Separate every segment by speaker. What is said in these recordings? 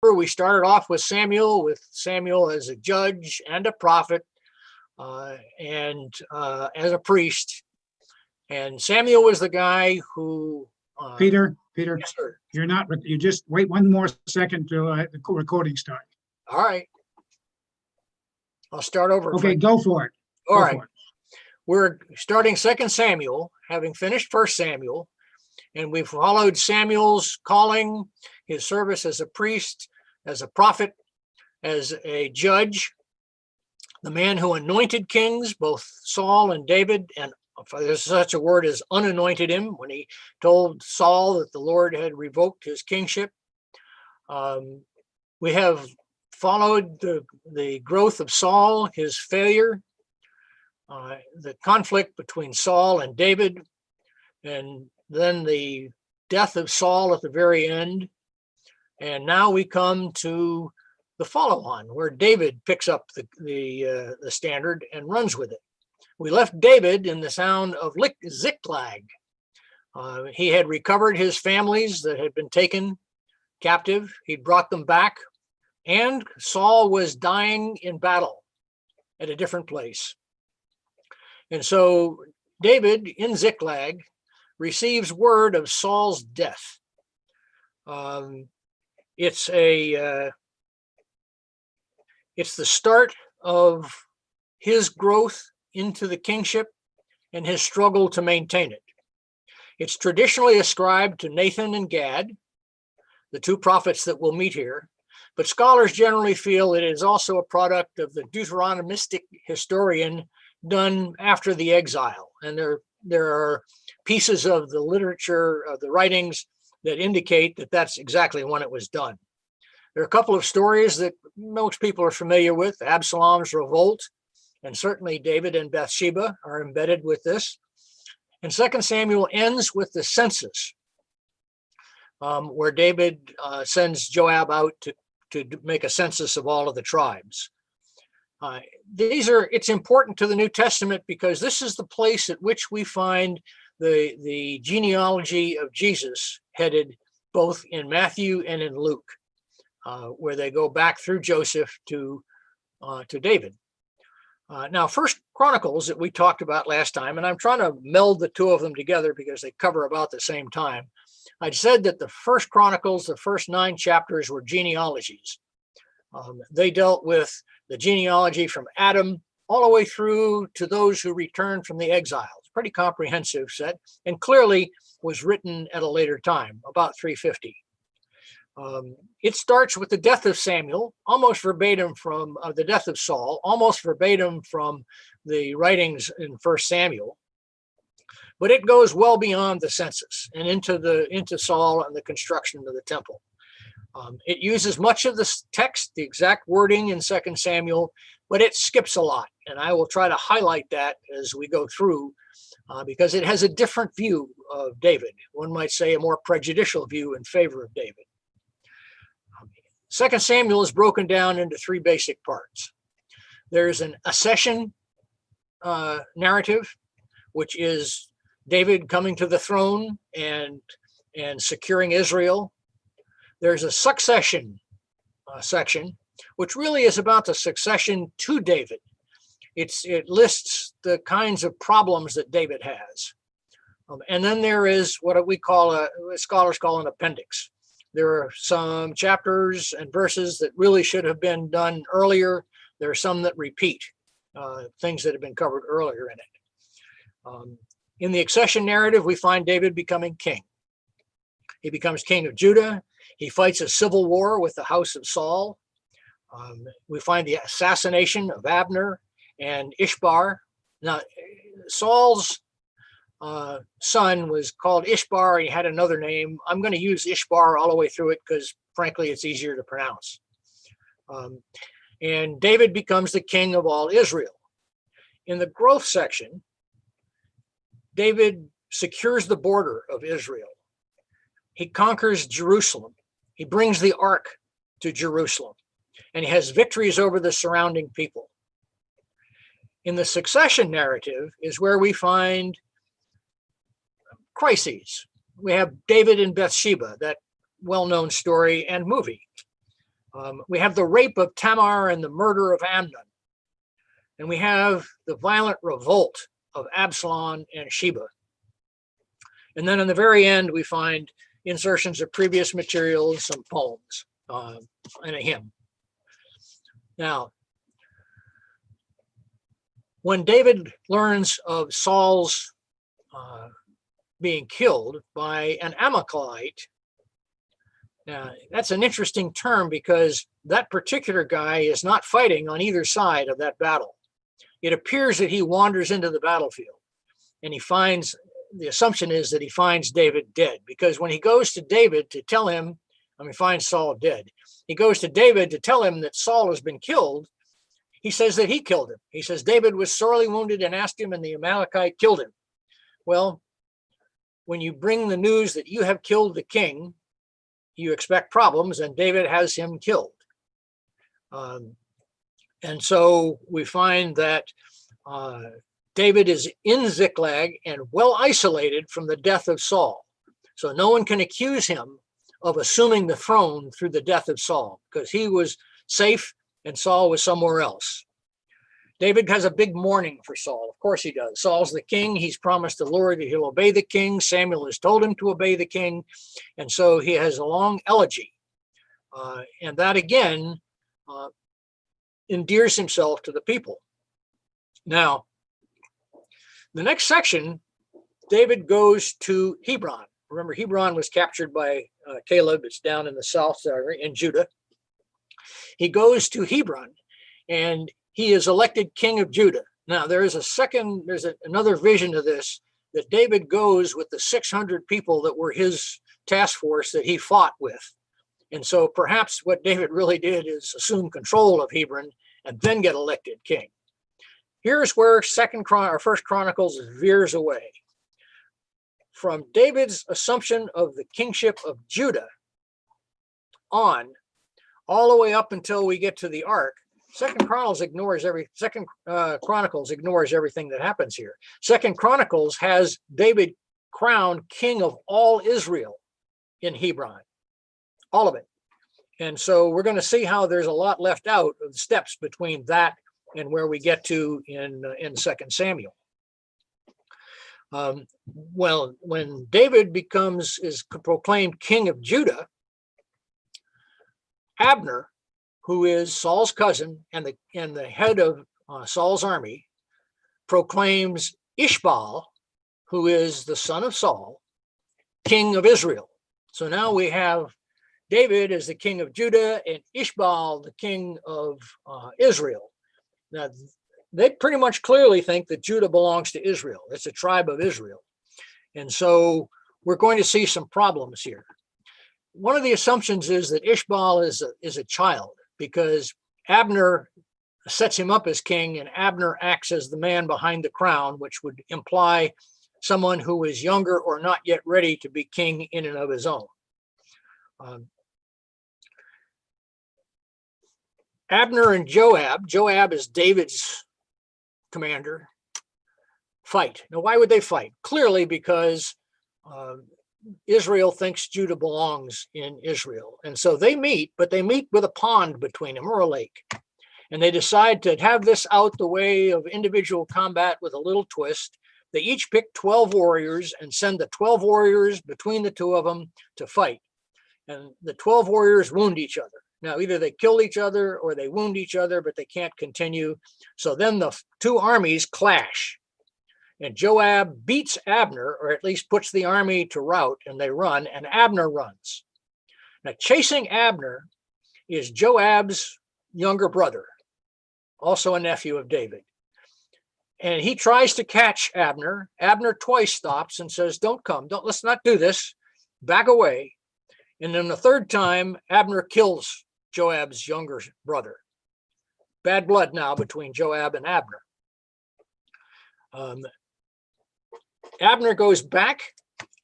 Speaker 1: we started off with Samuel as a judge and a prophet, and as a priest. And Samuel was the guy who.
Speaker 2: Peter,
Speaker 1: Yes, sir.
Speaker 2: you just wait one more second till the recording starts.
Speaker 1: All right. I'll start over.
Speaker 2: Okay, go for it.
Speaker 1: All right. We're starting 2 Samuel, having finished 1 Samuel, and we've followed Samuel's calling, his service as a priest, as a prophet, as a judge, the man who anointed kings, both Saul and David, and if there's such a word as unanointed him when he told Saul that the Lord had revoked his kingship. We have followed the growth of Saul, his failure, the conflict between Saul and David, and then the death of Saul at the very end. And now we come to the follow-on, where David picks up the standard and runs with it. We left David in the sound of Ziklag. He had recovered his families that had been taken captive. He'd brought them back, and Saul was dying in battle at a different place. And so David in Ziklag receives word of Saul's death. It's the start of his growth into the kingship and his struggle to maintain it. It's traditionally ascribed to Nathan and Gad, the two prophets that we'll meet here, but scholars generally feel it is also a product of the Deuteronomistic historian done after the exile. And there are pieces of the literature, of the writings, that indicate that that's exactly when it was done. There are a couple of stories that most people are familiar with. Absalom's revolt, and certainly David and Bathsheba are embedded with this. And 2 Samuel ends with the census, where David sends Joab out to make a census of all of the tribes. It's important to the New Testament because this is the place at which we find the genealogy of Jesus headed, both in Matthew and in Luke, where they go back through Joseph to David. Now, First Chronicles that we talked about last time, and I'm trying to meld the two of them together because they cover about the same time. I said that the First Chronicles, the first 9 chapters, were genealogies. They dealt with the genealogy from Adam all the way through to those who returned from the exile. It's a pretty comprehensive set, and clearly was written at a later time, about 350. It starts with the death of Samuel, almost verbatim from the death of Saul, almost verbatim from the writings in 1 Samuel. But it goes well beyond the census and into Saul and the construction of the temple. It uses much of the text, the exact wording in 2 Samuel, but it skips a lot. And I will try to highlight that as we go through, because it has a different view of David. One might say a more prejudicial view in favor of David. 2 Samuel is broken down into 3 basic parts. There's an accession narrative, which is David coming to the throne and securing Israel. There's a succession section, which really is about the succession to David. It lists the kinds of problems that David has. And then there is what scholars call an appendix. There are some chapters and verses that really should have been done earlier. There are some that repeat things that have been covered earlier in it. In the accession narrative, we find David becoming king. He becomes king of Judah. He fights a civil war with the house of Saul. We find the assassination of Abner and Ishbar. Now, Saul's son was called Ishbar. He had another name. I'm going to use Ishbar all the way through it because, frankly, it's easier to pronounce. And David becomes the king of all Israel. In the growth section, David secures the border of Israel. He conquers Jerusalem. He brings the ark to Jerusalem, and he has victories over the surrounding people. In the succession narrative is where we find crises. We have David and Bathsheba, that well-known story and movie. We have the rape of Tamar and the murder of Amnon. And we have the violent revolt of Absalom and Sheba. And then in the very end, we find insertions of previous material, some poems, and a hymn. Now, when David learns of Saul's being killed by an Amalekite, now that's an interesting term because that particular guy is not fighting on either side of that battle. It appears that he wanders into the battlefield and he finds, the assumption is that he finds David dead, because when he goes to David to tell him, finds Saul dead. He goes to David to tell him that Saul has been killed. He says that he killed him. He says David was sorely wounded and asked him, and the Amalekite killed him. Well, when you bring the news that you have killed the king, you expect problems, and David has him killed. And so we find that David is in Ziklag and well isolated from the death of Saul. So no one can accuse him of assuming the throne through the death of Saul, because he was safe and Saul was somewhere else. David has a big mourning for Saul. Of course he does. Saul's the king. He's promised the Lord that he'll obey the king. Samuel has told him to obey the king. And so he has a long elegy. And that again endears himself to the people. Now, the next section, David goes to Hebron. Remember, Hebron was captured by Caleb. It's down in the south area in Judah. He goes to Hebron and he is elected king of Judah. Now, there's another vision of this, that David goes with the 600 people that were his task force that he fought with. And so perhaps what David really did is assume control of Hebron and then get elected king. Here's where First Chronicles veers away. From David's assumption of the kingship of Judah on, all the way up until we get to the ark, Second Chronicles ignores everything that happens here. Second Chronicles has David crowned king of all Israel in Hebron, all of it. And so we're going to see how there's a lot left out of the steps between that and where we get to in 2 Samuel. Well, when David is proclaimed king of Judah, Abner, who is Saul's cousin and the head of Saul's army, proclaims Ishbaal, who is the son of Saul, king of Israel. So now we have David as the king of Judah and Ishbaal, the king of Israel. Now, they pretty much clearly think that Judah belongs to Israel. It's a tribe of Israel. And so we're going to see some problems here. One of the assumptions is that Ishbaal is a child, because Abner sets him up as king and Abner acts as the man behind the crown, which would imply someone who is younger or not yet ready to be king in and of his own. Abner and Joab is David's commander, fight. Now, why would they fight? Clearly because Israel thinks Judah belongs in Israel. And so they meet, but they meet with a pond between them, or a lake. And they decide to have this out the way of individual combat with a little twist. They each pick 12 warriors and send the 12 warriors between the two of them to fight. And the 12 warriors wound each other. Now, either they kill each other or they wound each other, but they can't continue. So then the two armies clash. And Joab beats Abner, or at least puts the army to rout, and they run, and Abner runs. Now, chasing Abner is Joab's younger brother, also a nephew of David. And he tries to catch Abner. Abner twice stops and says, "Don't come. Let's not do this. Back away." And then the third time, Abner kills Joab's younger brother. Bad blood now between Joab and Abner. Abner goes back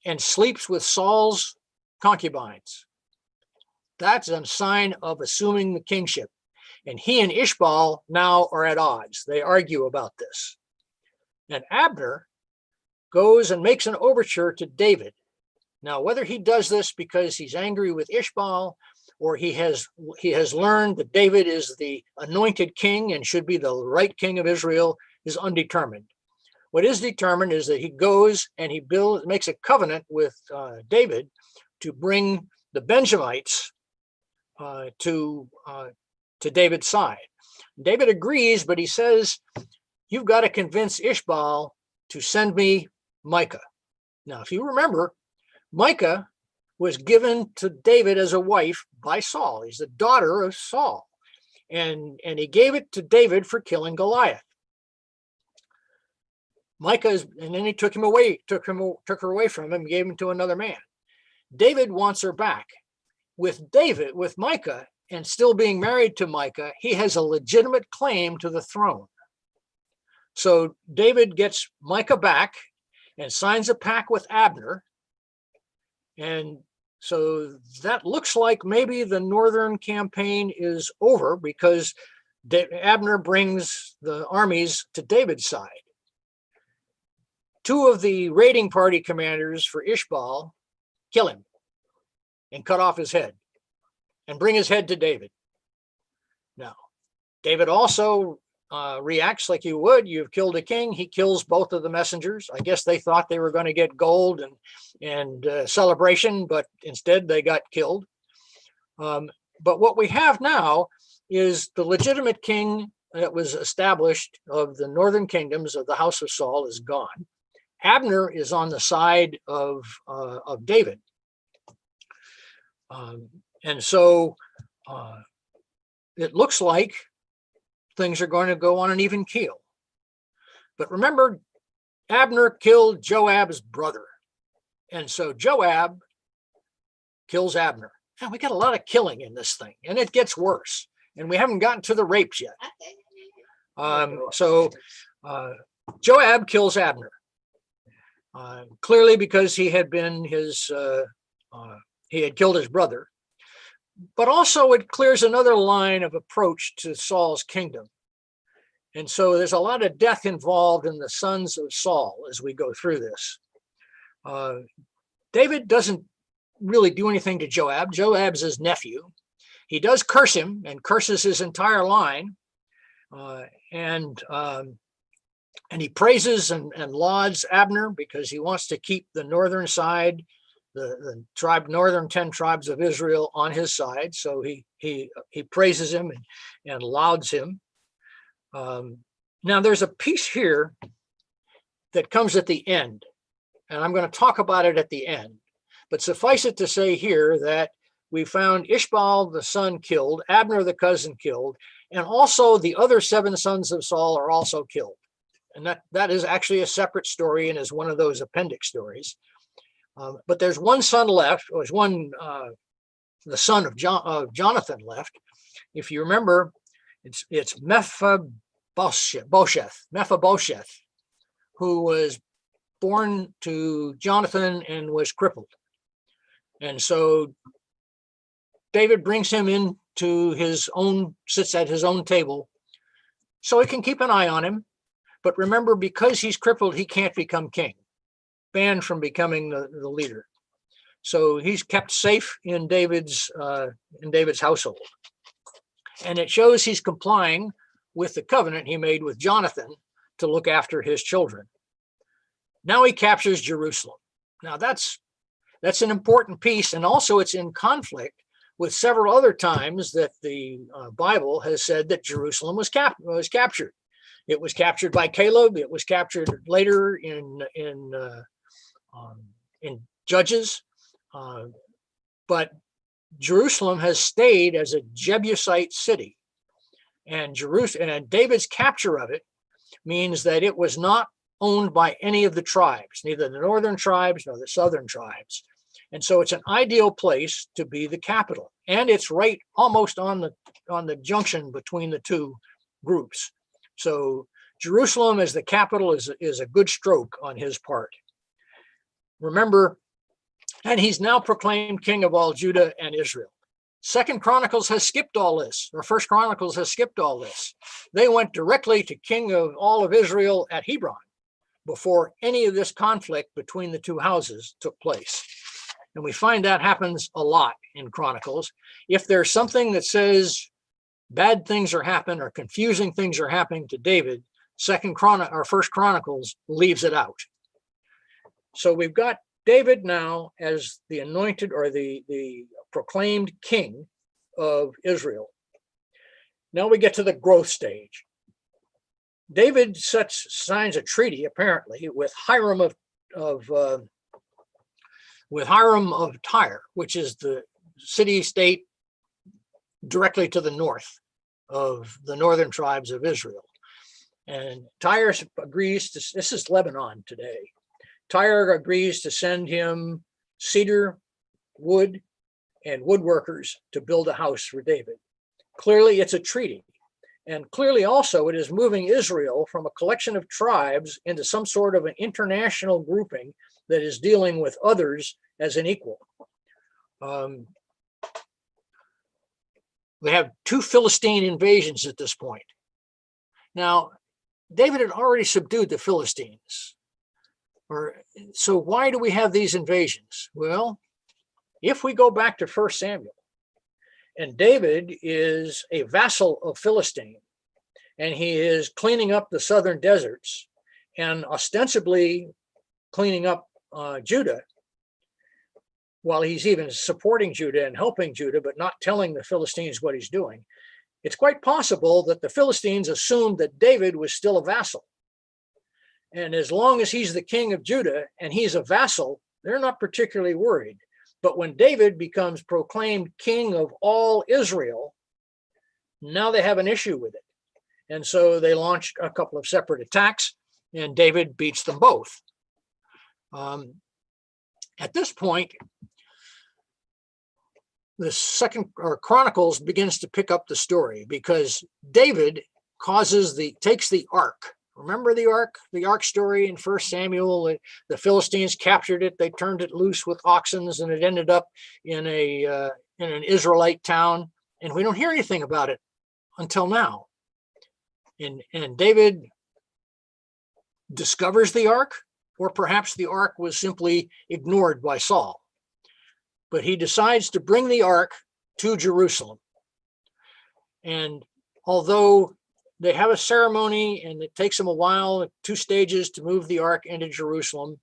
Speaker 1: and sleeps with Saul's concubines. That's a sign of assuming the kingship. And he and Ishbaal now are at odds. They argue about this. And Abner goes and makes an overture to David. Now, whether he does this because he's angry with Ishbaal or he has learned that David is the anointed king and should be the right king of Israel is undetermined. What is determined is that he goes and he makes a covenant with David to bring the Benjamites to David's side. David agrees, but he says, "You've got to convince Ishbaal to send me Micah." Now, if you remember, Micah was given to David as a wife by Saul. He's the daughter of Saul, and he gave it to David for killing Goliath. And then he took her away from him, gave him to another man. David wants her back. With Micah, and still being married to Micah, he has a legitimate claim to the throne. So David gets Micah back and signs a pact with Abner. And so that looks like maybe the northern campaign is over, because Abner brings the armies to David's side. Two of the raiding party commanders for Ishbaal kill him and cut off his head and bring his head to David. Now, David also reacts like you would. You've killed a king. He kills both of the messengers. I guess they thought they were going to get gold and celebration, but instead they got killed. But what we have now is the legitimate king that was established of the northern kingdoms of the house of Saul is gone. Abner is on the side of David. And so it looks like things are going to go on an even keel. But remember, Abner killed Joab's brother. And so Joab kills Abner. And we got a lot of killing in this thing, and it gets worse. And we haven't gotten to the rapes yet. Joab kills Abner. Clearly because he had been he had killed his brother. But also it clears another line of approach to Saul's kingdom. And so there's a lot of death involved in the sons of Saul as we go through this. David doesn't really do anything to Joab. Joab's his nephew. He does curse him and curses his entire line. And he praises and lauds Abner because he wants to keep the northern side, the northern 10 tribes of Israel on his side. So he praises him and lauds him. Now there's a piece here that comes at the end, and I'm going to talk about it at the end. But suffice it to say here that we found Ishbaal the son killed, Abner the cousin killed, and also the other 7 sons of Saul are also killed. And that is actually a separate story and is one of those appendix stories. But there's one son left, or the son of Jonathan left. If you remember, it's Mephibosheth, who was born to Jonathan and was crippled. And so David brings him sits at his own table so he can keep an eye on him. But remember, because he's crippled, he can't become king, banned from becoming the leader. So he's kept safe in David's household. And it shows he's complying with the covenant he made with Jonathan to look after his children. Now he captures Jerusalem. Now that's an important piece, and also it's in conflict with several other times that the Bible has said that Jerusalem was captured. It was captured by Caleb. It was captured later in Judges. But Jerusalem has stayed as a Jebusite city. And David's capture of it means that it was not owned by any of the tribes, neither the northern tribes nor the southern tribes. And so it's an ideal place to be the capital. And it's right almost on the junction between the two groups. So Jerusalem as the capital is a good stroke on his part. Remember, and he's now proclaimed king of all Judah and Israel. Second Chronicles has skipped all this, or First Chronicles has skipped all this. They went directly to king of all of Israel at Hebron before any of this conflict between the two houses took place. And we find that happens a lot in Chronicles. If there's something that says bad things are happening or confusing things are happening to David, First Chronicles leaves it out. So we've got David now as the anointed or the proclaimed king of Israel. Now we get to the growth stage. David signs a treaty, apparently, with Hiram of Tyre, which is the city-state directly to the north of the northern tribes of Israel. And Tyre agrees to, this is Lebanon today. Tyre agrees to send him cedar, wood, and woodworkers to build a house for David. Clearly, it's a treaty. And clearly also it is moving Israel from a collection of tribes into some sort of an international grouping that is dealing with others as an equal. We have 2 Philistine invasions at this point. Now, David had already subdued the Philistines. So why do we have these invasions? Well, if we go back to 1 Samuel, and David is a vassal of Philistine, and he is cleaning up the southern deserts and ostensibly cleaning up Judah, while he's even supporting Judah and helping Judah, but not telling the Philistines what he's doing. It's quite possible that the Philistines assumed that David was still a vassal. And as long as he's the king of Judah and he's a vassal, they're not particularly worried. But when David becomes proclaimed king of all Israel, now they have an issue with it. And so they launched a couple of separate attacks, and David beats them both. At this point, the Chronicles begins to pick up the story, because David takes the ark. Remember the ark story in 1 Samuel? The Philistines captured it. They turned it loose with oxen, and it ended up in an Israelite town. And we don't hear anything about it until now. And David discovers the ark, or perhaps the ark was simply ignored by Saul. But he decides to bring the ark to Jerusalem. And although they have a ceremony and it takes them a while, 2 stages to move the ark into Jerusalem,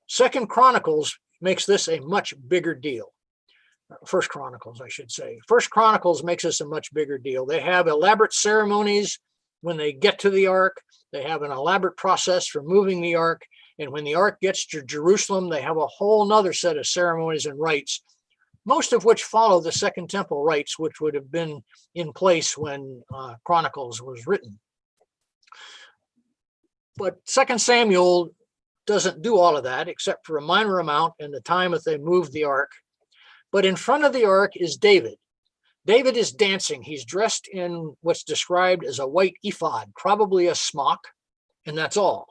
Speaker 1: 2 Chronicles makes this a much bigger deal. 1 Chronicles, I should say. 1 Chronicles makes this a much bigger deal. They have elaborate ceremonies when they get to the ark. They have an elaborate process for moving the ark. And when the ark gets to Jerusalem, they have a whole nother set of ceremonies and rites, most of which follow the Second Temple rites, which would have been in place when Chronicles was written. But 2 Samuel doesn't do all of that, except for a minor amount in the time that they moved the ark. But in front of the ark is David. David is dancing. He's dressed in what's described as a white ephod, probably a smock, and that's all.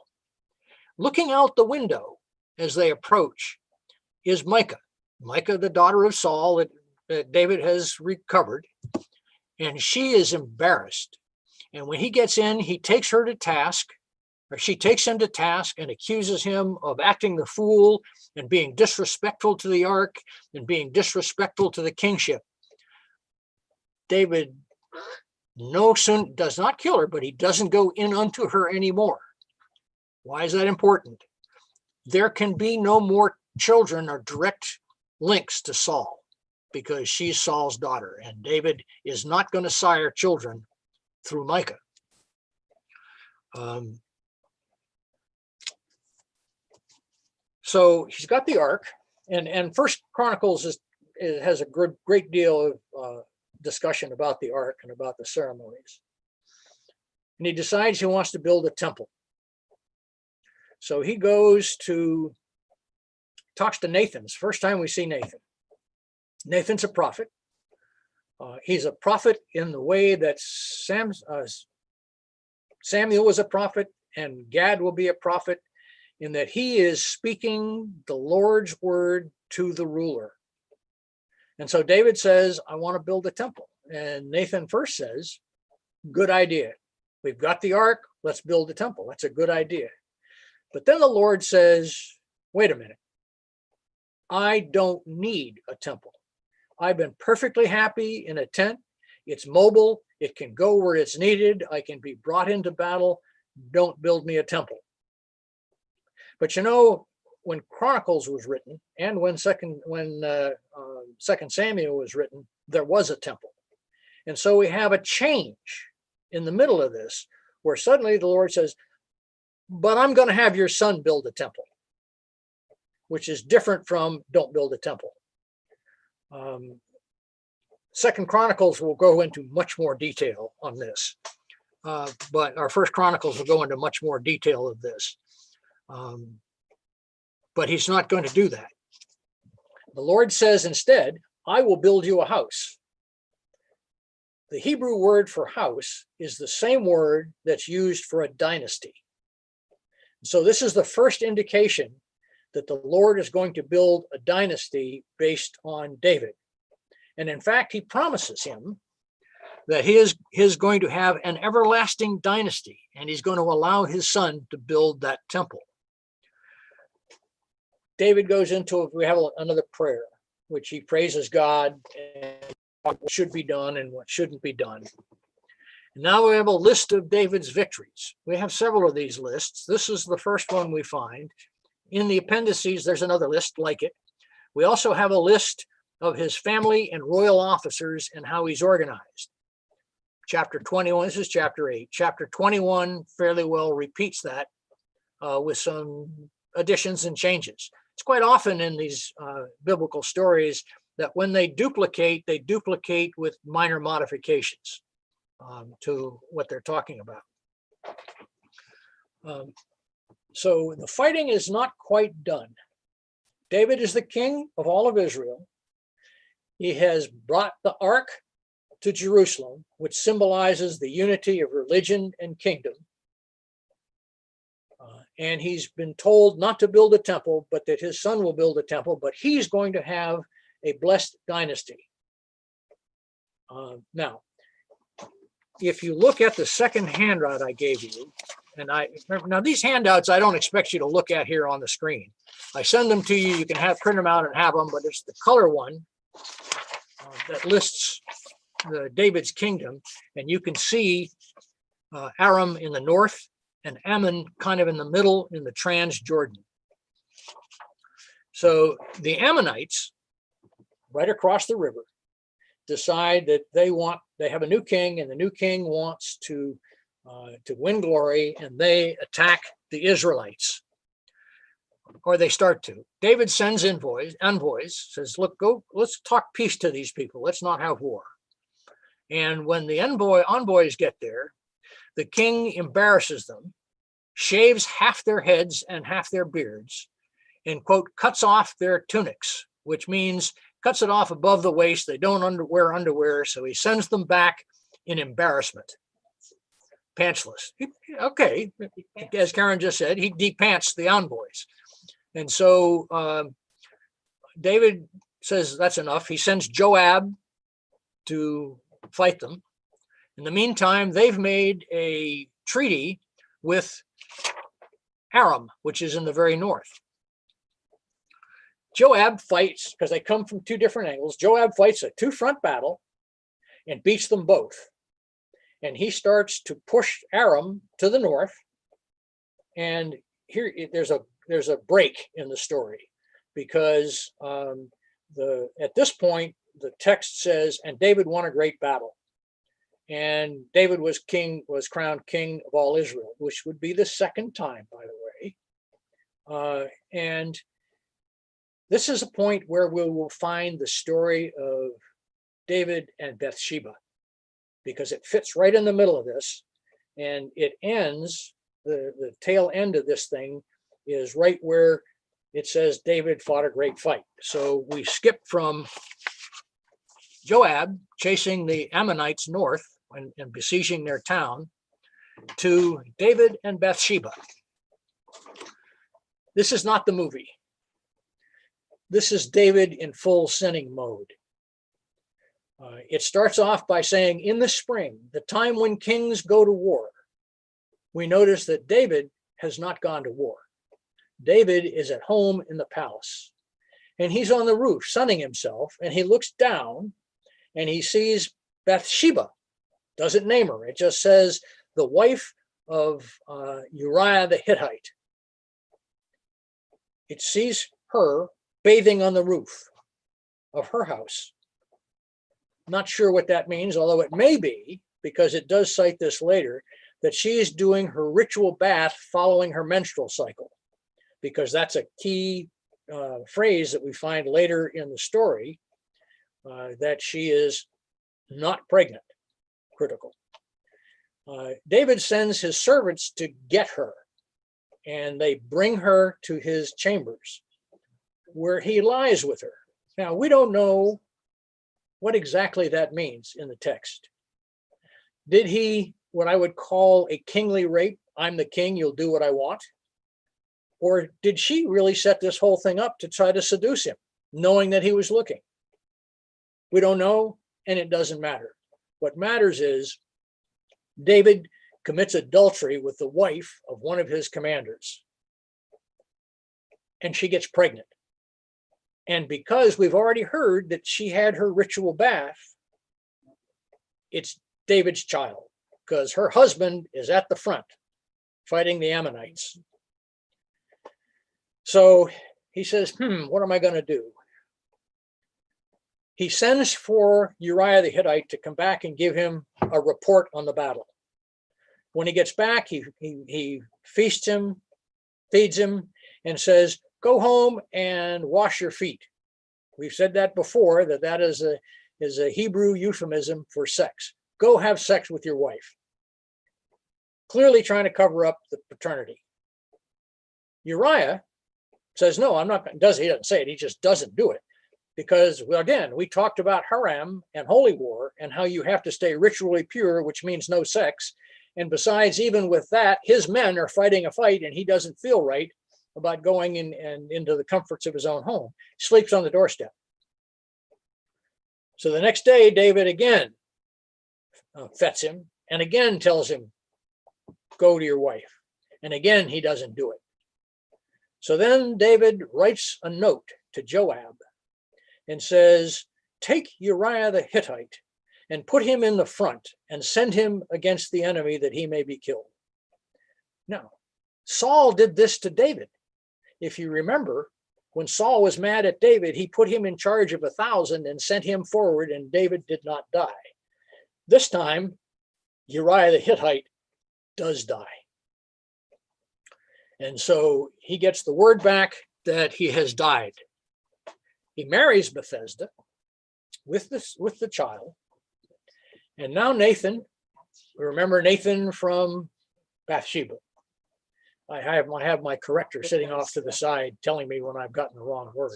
Speaker 1: Looking out the window as they approach is Micah, the daughter of Saul that David has recovered. And she is embarrassed. And when he gets in, he takes her to task, or she takes him to task and accuses him of acting the fool and being disrespectful to the ark and being disrespectful to the kingship. David does not kill her, but he doesn't go in unto her anymore. Why is that important? There can be no more children or direct links to Saul, because she's Saul's daughter, and David is not going to sire children through Micah. So he's got the ark, and First Chronicles has a great deal of discussion about the ark and about the ceremonies. And he decides he wants to build a temple. So he talks to Nathan. It's the first time we see Nathan. Nathan's a prophet. He's a prophet in the way that Samuel was a prophet, and Gad will be a prophet, in that he is speaking the Lord's word to the ruler. And so David says, I want to build a temple. And Nathan first says, good idea. We've got the ark. Let's build a temple. That's a good idea. But then the Lord says, wait a minute. I don't need a temple. I've been perfectly happy in a tent. It's mobile. It can go where it's needed. I can be brought into battle. Don't build me a temple. But you know, when Chronicles was written and when Second Samuel was written, there was a temple. And so we have a change in the middle of this where suddenly the Lord says, but I'm going to have your son build a temple, which is different from don't build a temple. Second Chronicles will go into much more detail on this, but our First Chronicles will go into much more detail of this. But he's not going to do that. The Lord says instead, I will build you a house. The Hebrew word for house is the same word that's used for a dynasty. So this is the first indication that the Lord is going to build a dynasty based on David. And in fact, he promises him that he is going to have an everlasting dynasty, and he's going to allow his son to build that temple. David goes into, we have another prayer, which he praises God and what should be done and what shouldn't be done. And now we have a list of David's victories. We have several of these lists. This is the first one we find. In the appendices, there's another list like it. We also have a list of his family and royal officers and how he's organized. Chapter 21, this is chapter 8. Chapter 21 fairly well repeats that with some additions and changes. It's quite often in these biblical stories that when they duplicate with minor modifications to what they're talking about. So the fighting is not quite done. David is the king of all of Israel. He has brought the ark to Jerusalem, which symbolizes the unity of religion and kingdom. And he's been told not to build a temple, but that his son will build a temple, but he's going to have a blessed dynasty. Now, if you look at the second handout I gave you, and now these handouts I don't expect you to look at here on the screen. I send them to you, you can print them out and have them, but it's the color one that lists David's kingdom, and you can see Aram in the north and Ammon kind of in the middle in the Transjordan. So the Ammonites, right across the river, decide that they have a new king, and the new king wants to win glory, and they attack the Israelites, or they start to. David sends envoys, says, look, go, let's talk peace to these people. Let's not have war. And when the envoys get there, the king embarrasses them, shaves half their heads and half their beards, and, quote, cuts off their tunics, which means cuts it off above the waist. They don't wear underwear, so he sends them back in embarrassment, pantsless. Okay, as Karen just said, he depants the envoys. And so David says that's enough. He sends Joab to fight them. In the meantime, they've made a treaty with Aram, which is in the very north. Joab fights, because they come from two different angles. Joab fights a two-front battle and beats them both. And he starts to push Aram to the north. And here there's a break in the story, because at this point the text says, and David won a great battle. And David was crowned king of all Israel, which would be the second time, by the way. And this is a point where we will find the story of David and Bathsheba, because it fits right in the middle of this. And it ends, the tail end of this thing is right where it says David fought a great fight. So we skip from Joab chasing the Ammonites north and besieging their town to David and Bathsheba. This is not the movie. This is David in full sinning mode. It starts off by saying, in the spring, the time when kings go to war, we notice that David has not gone to war. David is at home in the palace. and he's on the roof sunning himself, and he looks down and he sees Bathsheba. Doesn't name her. It just says the wife of Uriah the Hittite. It sees her bathing on the roof of her house. Not sure what that means, although it may be, because it does cite this later, that she is doing her ritual bath following her menstrual cycle, because that's a key phrase that we find later in the story, that she is not pregnant. Critical. David sends his servants to get her, and they bring her to his chambers, where he lies with her. Now, we don't know what exactly that means in the text. Did he, what I would call a kingly rape? I'm the king, you'll do what I want. Or did she really set this whole thing up to try to seduce him, knowing that he was looking? We don't know, and it doesn't matter. What matters is David commits adultery with the wife of one of his commanders, and she gets pregnant. And because we've already heard that she had her ritual bath, it's David's child, because her husband is at the front fighting the Ammonites. So he says, what am I going to do? He sends for Uriah the Hittite to come back and give him a report on the battle. When he gets back, he feasts him, feeds him, and says, go home and wash your feet. We've said that before, that is a Hebrew euphemism for sex. Go have sex with your wife. Clearly trying to cover up the paternity. Uriah says, no, I'm not. He doesn't say it. He just doesn't do it. Because, well, again, we talked about haram and holy war and how you have to stay ritually pure, which means no sex. And besides, even with that, his men are fighting a fight and he doesn't feel right about going in and into the comforts of his own home. He sleeps on the doorstep. So the next day, David again fets him and again tells him, go to your wife. And again, he doesn't do it. So then David writes a note to Joab and says, take Uriah the Hittite and put him in the front and send him against the enemy that he may be killed. Now, Saul did this to David. If you remember, when Saul was mad at David, he put him in charge of 1,000 and sent him forward, and David did not die. This time, Uriah the Hittite does die. And so he gets the word back that he has died. He marries Bethesda with the child. And now Nathan, remember Nathan from Bathsheba. I have my corrector sitting off to the side telling me when I've gotten the wrong word.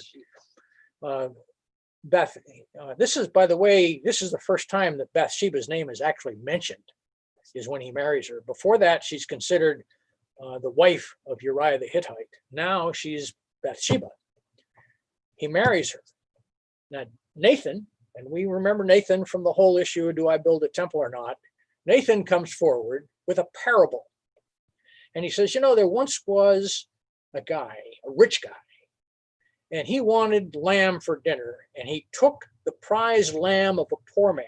Speaker 1: This is, by the way, this is the first time that Bathsheba's name is actually mentioned, is when he marries her. Before that, she's considered the wife of Uriah the Hittite. Now she's Bathsheba. He marries her. Now, Nathan, and we remember Nathan from the whole issue, do I build a temple or not? Nathan comes forward with a parable. And he says, there once was a guy, a rich guy, and he wanted lamb for dinner. And he took the prize lamb of a poor man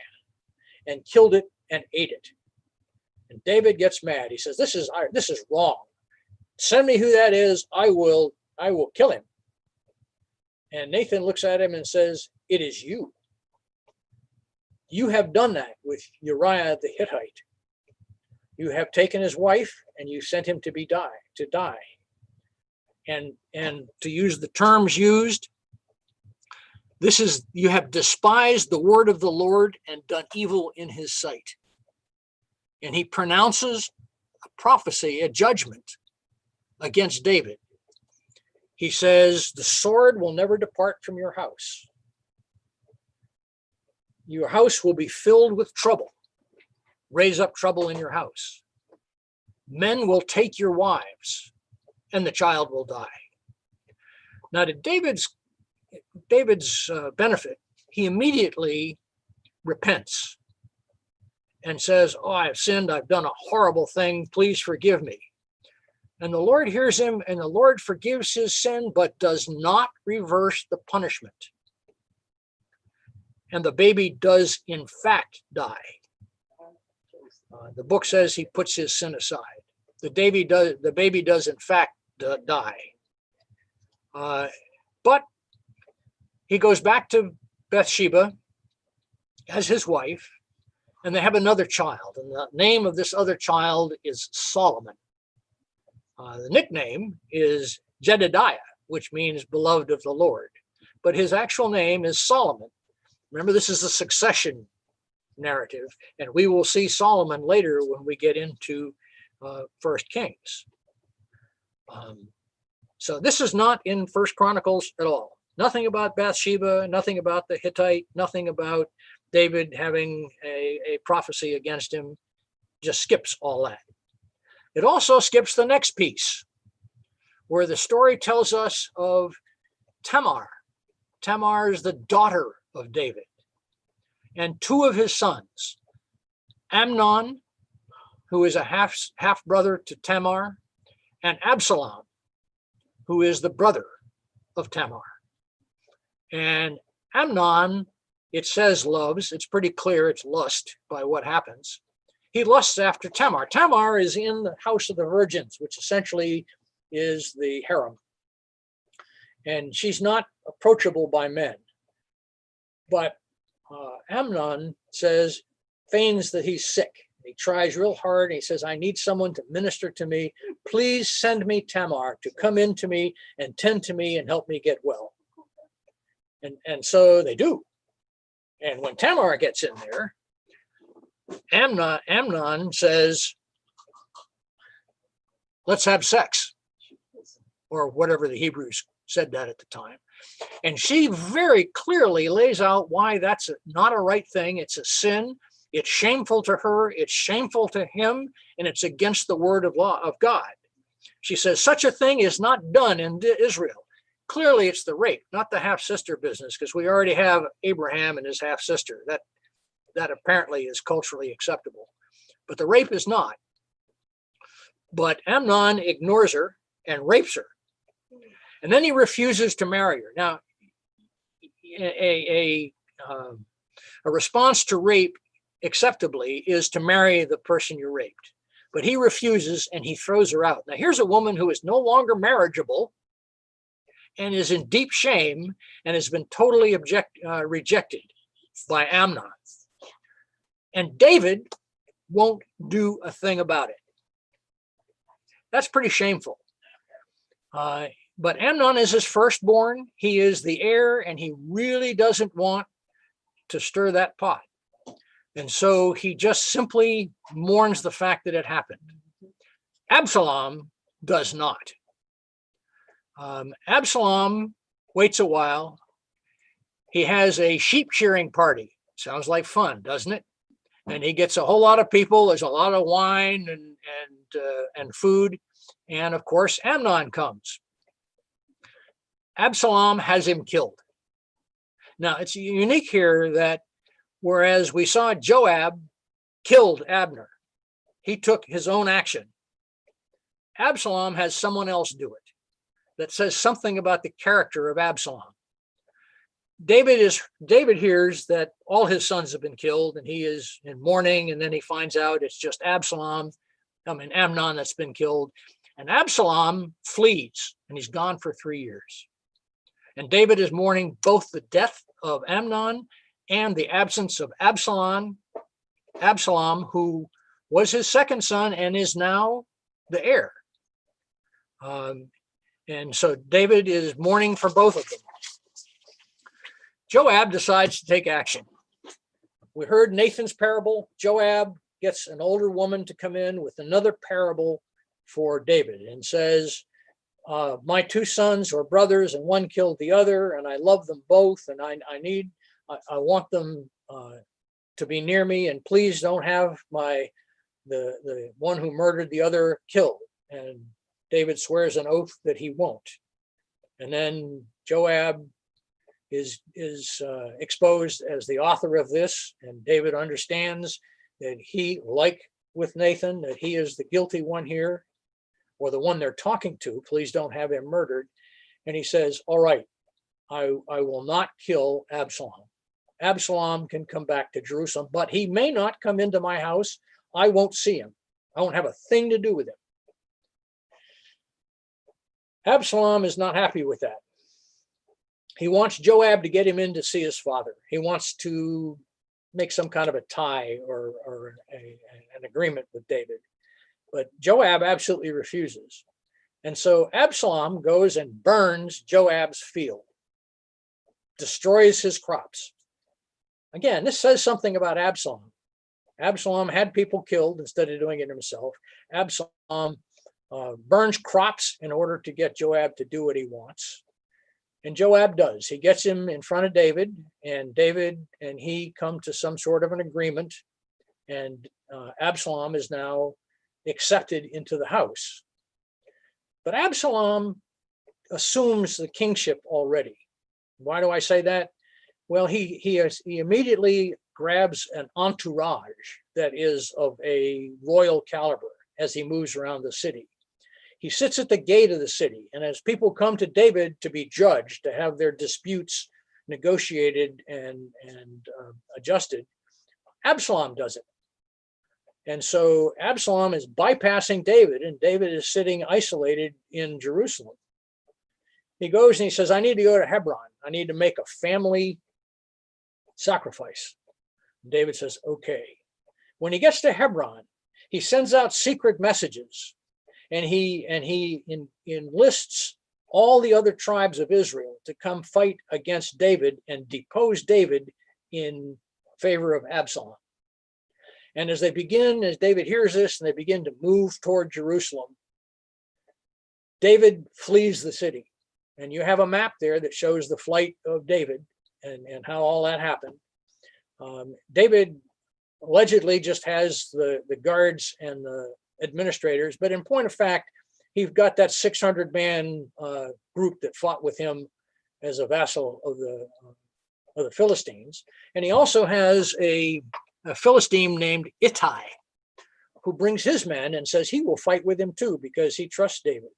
Speaker 1: and killed it and ate it. And David gets mad. He says, this is wrong. Send me who that is. I will kill him. And Nathan looks at him and says, it is you. You have done that with Uriah the Hittite. You have taken his wife and you sent him to die. And to use the terms used, you have despised the word of the Lord and done evil in his sight. And he pronounces a prophecy, a judgment against David. He says, the sword will never depart from your house. Your house will be filled with trouble. Raise up trouble in your house. Men will take your wives, and the child will die. Now, to David's benefit, he immediately repents and says, I have sinned. I've done a horrible thing. Please forgive me. And the Lord hears him, and the Lord forgives his sin, but does not reverse the punishment. And the baby does, in fact, die. The book says he puts his sin aside. The baby does, in fact, die. But he goes back to Bathsheba as his wife, and they have another child. And the name of this other child is Solomon. The nickname is Jedediah, which means beloved of the Lord. But his actual name is Solomon. Remember, this is a succession narrative, and we will see Solomon later when we get into First Kings. So this is not in First Chronicles at all. Nothing about Bathsheba, nothing about the Hittite, nothing about David having a prophecy against him. Just skips all that. It also skips the next piece, where the story tells us of Tamar. Tamar is the daughter of David, and two of his sons, Amnon, who is a half brother to Tamar, and Absalom, who is the brother of Tamar. And Amnon, it says loves. It's pretty clear it's lust by what happens. He lusts after Tamar. Tamar is in the house of the virgins, which essentially is the harem. And she's not approachable by men. But Amnon feigns that he's sick. He tries real hard. He says, I need someone to minister to me. Please send me Tamar to come in to me and tend to me and help me get well. And so they do. And when Tamar gets in there, Amnon says, let's have sex, or whatever the Hebrews said that at the time. And she very clearly lays out why that's not a right thing. It's a sin. It's shameful to her. It's shameful to him. And it's against the word of law of God. She says, such a thing is not done in Israel. Clearly, it's the rape, not the half-sister business, because we already have Abraham and his half-sister. That apparently is culturally acceptable. But the rape is not. But Amnon ignores her and rapes her. And then he refuses to marry her. Now, a response to rape acceptably is to marry the person you raped. But he refuses and he throws her out. Now, here's a woman who is no longer marriageable and is in deep shame and has been totally rejected by Amnon. And David won't do a thing about it. That's pretty shameful. But Amnon is his firstborn. He is the heir, and he really doesn't want to stir that pot. And so he just simply mourns the fact that it happened. Absalom does not. Absalom waits a while. He has a sheep shearing party. Sounds like fun, doesn't it? And he gets a whole lot of people. There's a lot of wine and food. And of course, Amnon comes. Absalom has him killed. Now, it's unique here that whereas we saw Joab killed Abner, he took his own action. Absalom has someone else do it. That says something about the character of Absalom. David hears that all his sons have been killed, and he is in mourning, and then he finds out it's just Amnon that's been killed. And Absalom flees, and he's gone for 3 years. And David is mourning both the death of Amnon and the absence of Absalom, who was his second son and is now the heir. And so David is mourning for both of them. Joab decides to take action. We heard Nathan's parable. Joab gets an older woman to come in with another parable for David and says, my 2 sons are brothers and one killed the other, and I love them both, and I want them to be near me, and please don't have the one who murdered the other killed. And David swears an oath that he won't. And then Joab is exposed as the author of this, and David understands that he, like with Nathan, that he is the guilty one here. or the one they're talking to, please don't have him murdered. And he says, all right, I will not kill Absalom. Absalom can come back to Jerusalem, but he may not come into my house. I won't see him. I won't have a thing to do with him. Absalom is not happy with that. He wants Joab to get him in to see his father. He wants to make some kind of a tie or an agreement with David. But Joab absolutely refuses. And so Absalom goes and burns Joab's field, destroys his crops. Again, this says something about Absalom. Absalom had people killed instead of doing it himself. Absalom burns crops in order to get Joab to do what he wants. And Joab does. He gets him in front of David, and David and he come to some sort of an agreement, and Absalom is now accepted into the house. But Absalom assumes the kingship already. Why do I say that? Well, he immediately grabs an entourage that is of a royal caliber as he moves around the city. He sits at the gate of the city, and as people come to David to be judged, to have their disputes negotiated and adjusted, Absalom does it. And so Absalom is bypassing David, and David is sitting isolated in Jerusalem. He goes and he says, I need to go to Hebron. I need to make a family sacrifice. And David says, okay. When he gets to Hebron, he sends out secret messages, and he enlists all the other tribes of Israel to come fight against David and depose David in favor of Absalom. And as David hears this and they begin to move toward Jerusalem, David flees the city. And you have a map there that shows the flight of David and how all that happened. David allegedly just has the guards and the administrators, but in point of fact, he's got that 600-man group that fought with him as a vassal of the Philistines. And he also has a Philistine named Ittai, who brings his men and says he will fight with him too because he trusts David.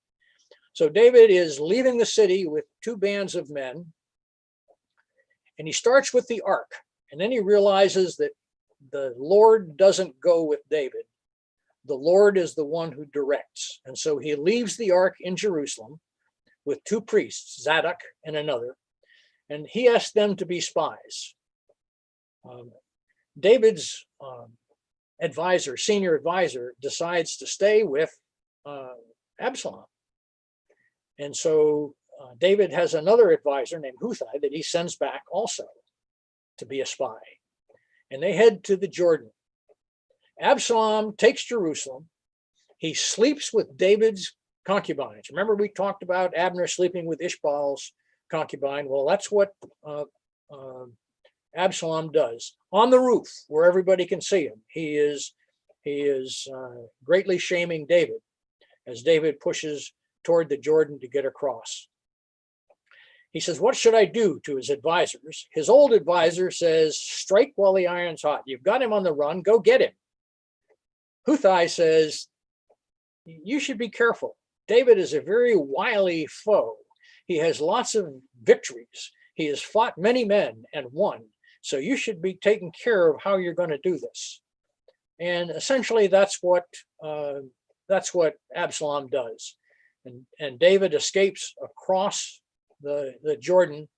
Speaker 1: So David is leaving the city with 2 bands of men, and he starts with the ark. And then he realizes that the Lord doesn't go with David. The Lord is the one who directs. And so he leaves the ark in Jerusalem with 2 priests, Zadok and another, and he asked them to be spies. David's senior advisor, decides to stay with Absalom. And so David has another advisor named Huthai that he sends back also to be a spy. And they head to the Jordan. Absalom takes Jerusalem. He sleeps with David's concubines. Remember, we talked about Abner sleeping with Ishbaal's concubine. Well, that's what Absalom does on the roof where everybody can see him. He is greatly shaming David as David pushes toward the Jordan to get across. He says, what should I do, to his advisors? His old advisor says, strike while the iron's hot. You've got him on the run, go get him. Huthai says, you should be careful. David is a very wily foe. He has lots of victories. He has fought many men and won. So you should be taking care of how you're going to do this. And essentially that's what Absalom does. And David escapes across the Jordan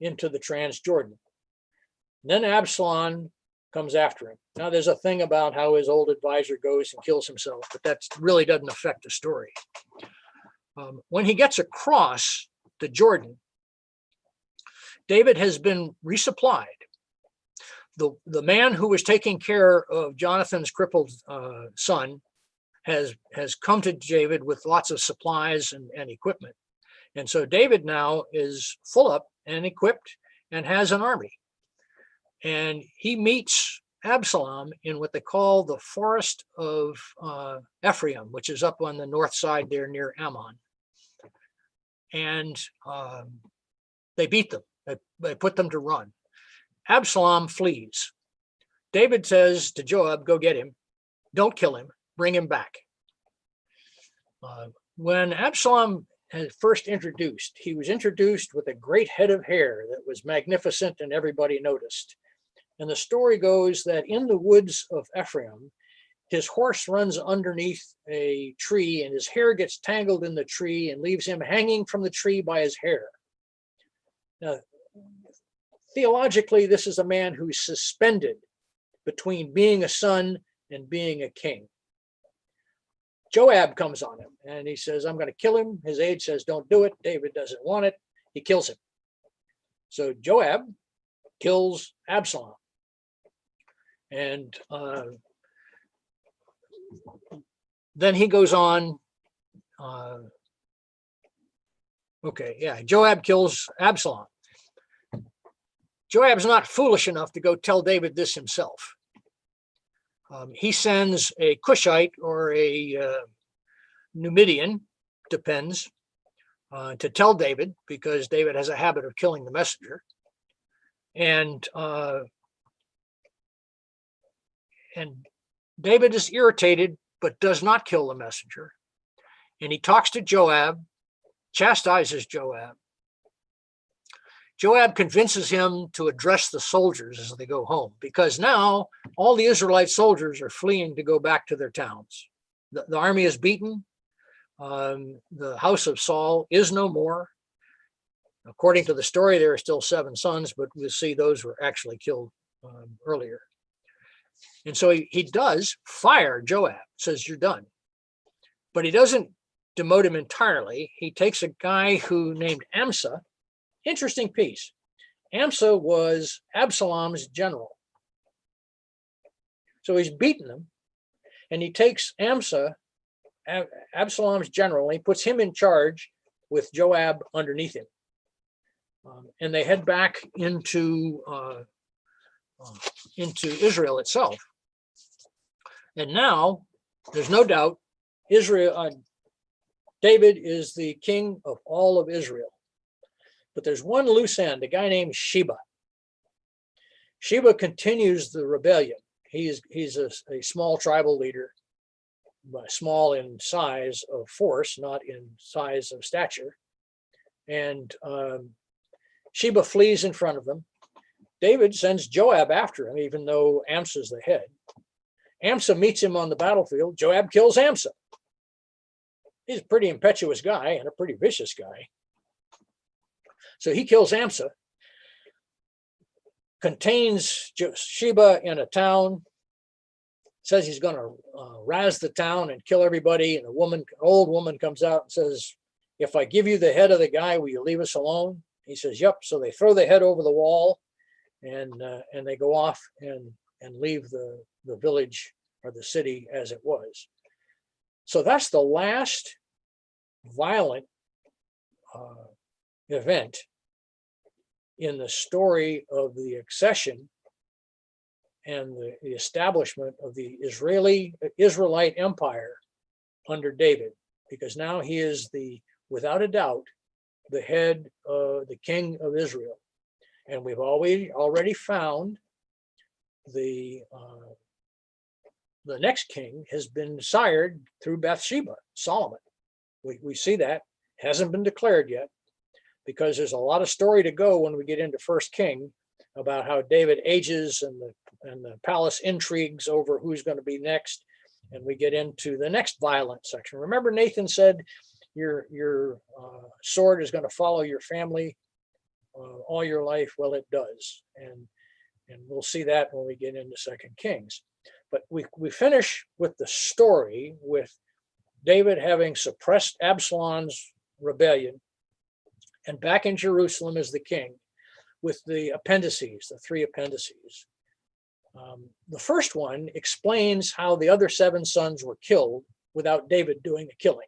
Speaker 1: into the Transjordan. Then Absalom comes after him. Now there's a thing about how his old advisor goes and kills himself, but that really doesn't affect the story. When he gets across the Jordan, David has been resupplied. The man who was taking care of Jonathan's crippled son has come to David with lots of supplies and equipment. And so David now is full up and equipped and has an army. And he meets Absalom in what they call the forest of Ephraim, which is up on the north side there near Ammon. And they beat them. They put them to run. Absalom flees. David says to Joab, go get him. Don't kill him. Bring him back. When Absalom was first introduced, he was introduced with a great head of hair that was magnificent and everybody noticed. And the story goes that in the woods of Ephraim, his horse runs underneath a tree and his hair gets tangled in the tree and leaves him hanging from the tree by his hair. Now, theologically, this is a man who's suspended between being a son and being a king. Joab comes on him and he says, I'm going to kill him. His aide says, don't do it. David doesn't want it. He kills him. So Joab kills Absalom. And then he goes on. Joab kills Absalom. Joab's not foolish enough to go tell David this himself. He sends a Cushite or a Numidian, depends, to tell David, because David has a habit of killing the messenger. And David is irritated, but does not kill the messenger. And he talks to Joab, chastises Joab. Joab convinces him to address the soldiers as they go home, because now all the Israelite soldiers are fleeing to go back to their towns. The army is beaten. The house of Saul is no more. According to the story, there are still 7 sons, but we'll see those were actually killed earlier. And so he does fire Joab, says, you're done. But he doesn't demote him entirely. He takes a guy who named Amsa. Interesting piece. Amsa was Absalom's general. So he's beaten him, and he takes Amsa, Absalom's general, and he puts him in charge with Joab underneath him. And they head back into Israel itself. And now, there's no doubt, David is the king of all of Israel. But there's one loose end, a guy named Sheba. Sheba continues the rebellion. He's a small tribal leader, but small in size of force, not in size of stature. And Sheba flees in front of them. David sends Joab after him, even though Amsa's the head. Amsa meets him on the battlefield. Joab kills Amsa. He's a pretty impetuous guy and a pretty vicious guy. So he kills Amsa, contains Sheba in a town, says he's going to razz the town and kill everybody. And an old woman comes out and says, if I give you the head of the guy, will you leave us alone? He says, yep. So they throw the head over the wall and they go off and leave the village or the city as it was. So that's the last violent event in the story of the accession and the establishment of the Israelite empire under David, because now he is without a doubt, the head, the king of Israel. And we've already found the next king has been sired through Bathsheba, Solomon. We see that. Hasn't been declared yet, because there's a lot of story to go when we get into First King about how David ages and the palace intrigues over who's going to be next. And we get into the next violent section. Remember, Nathan said, your sword is going to follow your family all your life. Well, it does. And we'll see that when we get into Second Kings. But we finish with the story with David having suppressed Absalom's rebellion and back in Jerusalem as the king with the appendices, the 3 appendices. The first one explains how the other 7 sons were killed without David doing the killing.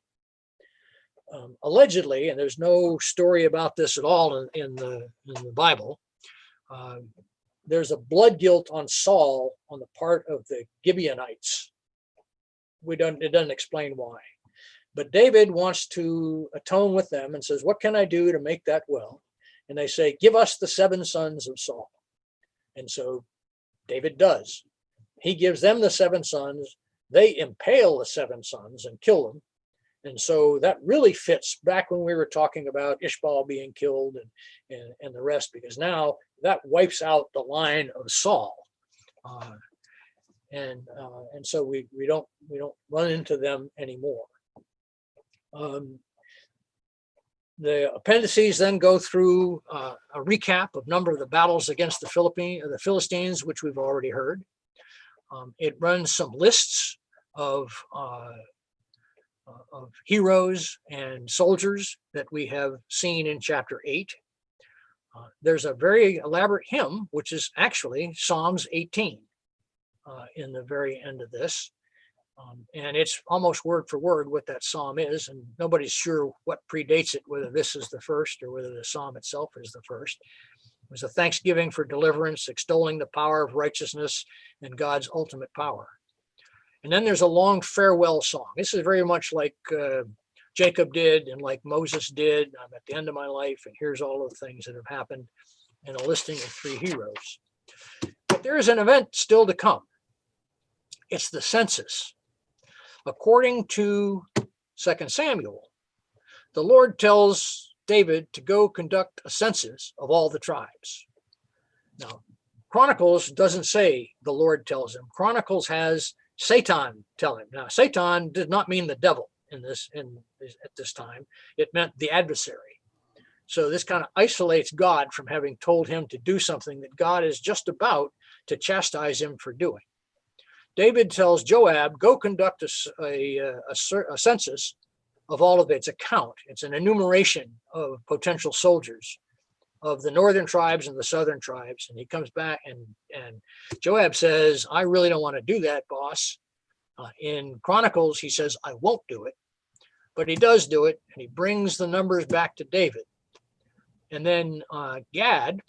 Speaker 1: Allegedly, and there's no story about this at all in the Bible, there's a blood guilt on Saul on the part of the Gibeonites. It doesn't explain why. But David wants to atone with them and says, what can I do to make that well? And they say, give us the 7 sons of Saul. And so David does. He gives them the 7 sons. They impale the 7 sons and kill them. And so that really fits back when we were talking about Ishbaal being killed and the rest, because now that wipes out the line of Saul. And so we don't run into them anymore. The appendices then go through a recap of number of the battles against the Philistines, which we've already heard. It runs some lists of heroes and soldiers that we have seen in chapter 8. There's a very elaborate hymn, which is actually Psalms 18 in the very end of this. And it's almost word for word what that psalm is, and nobody's sure what predates it, whether this is the first or whether the psalm itself is the first. It was a thanksgiving for deliverance, extolling the power of righteousness and God's ultimate power. And then there's a long farewell song. This is very much like Jacob did and like Moses did. I'm at the end of my life, and here's all of the things that have happened, and a listing of 3 heroes. But there is an event still to come. It's the census. According to 2 Samuel, the Lord tells David to go conduct a census of all the tribes. Now, Chronicles doesn't say the Lord tells him. Chronicles has Satan tell him. Now, Satan did not mean the devil at this time. It meant the adversary. So this kind of isolates God from having told him to do something that God is just about to chastise him for doing. David tells Joab, go conduct a census of all of its account. It's an enumeration of potential soldiers of the northern tribes and the southern tribes. And he comes back and Joab says, I really don't want to do that, boss. In Chronicles, he says, I won't do it. But he does do it, and he brings the numbers back to David. And then Gad,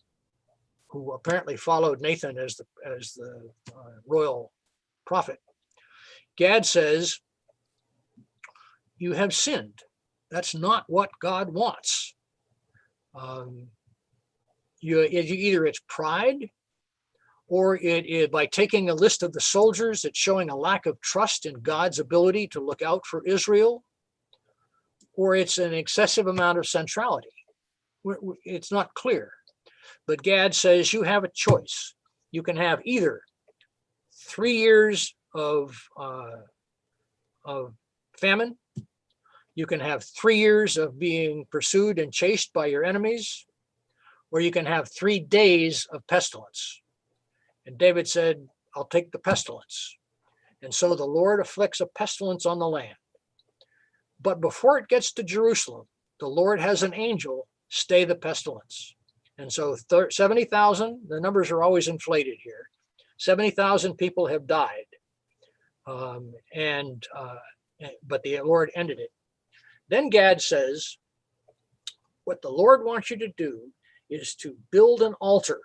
Speaker 1: who apparently followed Nathan as the royal prophet, Gad says, you have sinned. That's not what God wants. Either it's pride, or it is by taking a list of the soldiers, it's showing a lack of trust in God's ability to look out for Israel, or it's an excessive amount of centrality. It's not clear. But Gad says you have a choice. You can have either 3 years of famine. You can have 3 years of being pursued and chased by your enemies, or you can have 3 days of pestilence. And David said, I'll take the pestilence. And so the Lord afflicts a pestilence on the land. But before it gets to Jerusalem, the Lord has an angel stay the pestilence. And so 70,000, the numbers are always inflated here. 70,000 people have died. But the Lord ended it. Then Gad says, what the Lord wants you to do is to build an altar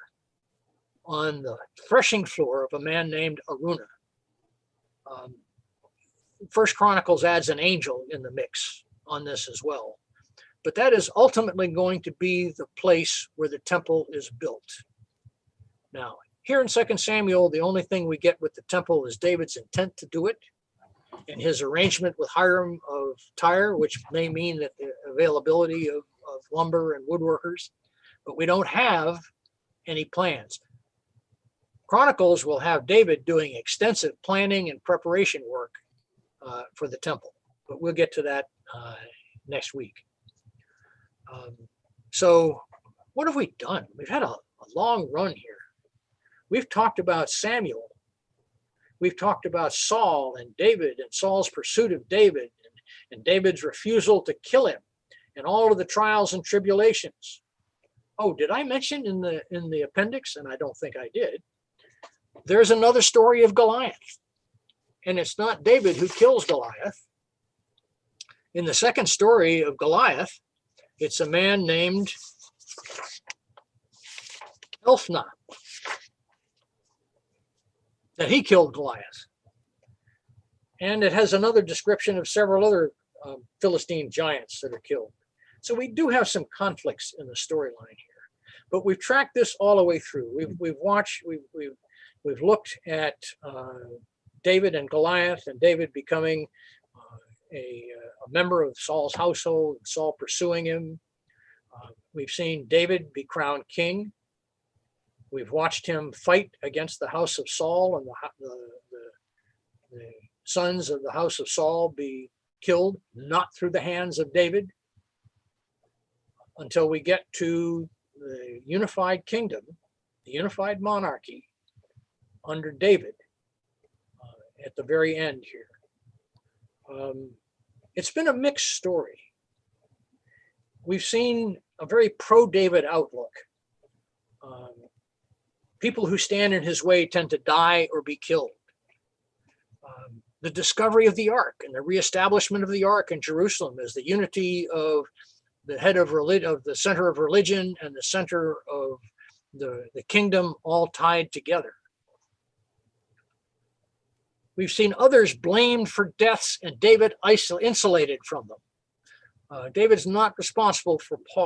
Speaker 1: on the threshing floor of a man named Araunah. First Chronicles adds an angel in the mix on this as well. But that is ultimately going to be the place where the temple is built. Now, here in 2 Samuel, the only thing we get with the temple is David's intent to do it and his arrangement with Hiram of Tyre, which may mean that the availability of lumber and woodworkers, but we don't have any plans. Chronicles will have David doing extensive planning and preparation work for the temple, but we'll get to that next week. So what have we done? We've had a long run here. We've talked about Samuel. We've talked about Saul and David and Saul's pursuit of David and David's refusal to kill him and all of the trials and tribulations. Oh, did I mention in the appendix? And I don't think I did. There's another story of Goliath. And it's not David who kills Goliath. In the second story of Goliath, it's a man named Elphnath that he killed Goliath. And it has another description of several other Philistine giants that are killed. So we do have some conflicts in the storyline here, but we've tracked this all the way through. We've looked at David and Goliath, and David becoming a member of Saul's household, Saul pursuing him. We've seen David be crowned king. We've watched him fight against the house of Saul, and the sons of the house of Saul be killed, not through the hands of David, until we get to the unified kingdom, the unified monarchy under David at the very end here. It's been a mixed story. We've seen a very pro-David outlook. People who stand in his way tend to die or be killed. The discovery of the ark and the reestablishment of the ark in Jerusalem as the unity of the head of religion, of the center of religion and the center of the kingdom, all tied together. We've seen others blamed for deaths and David insulated from them. David's not responsible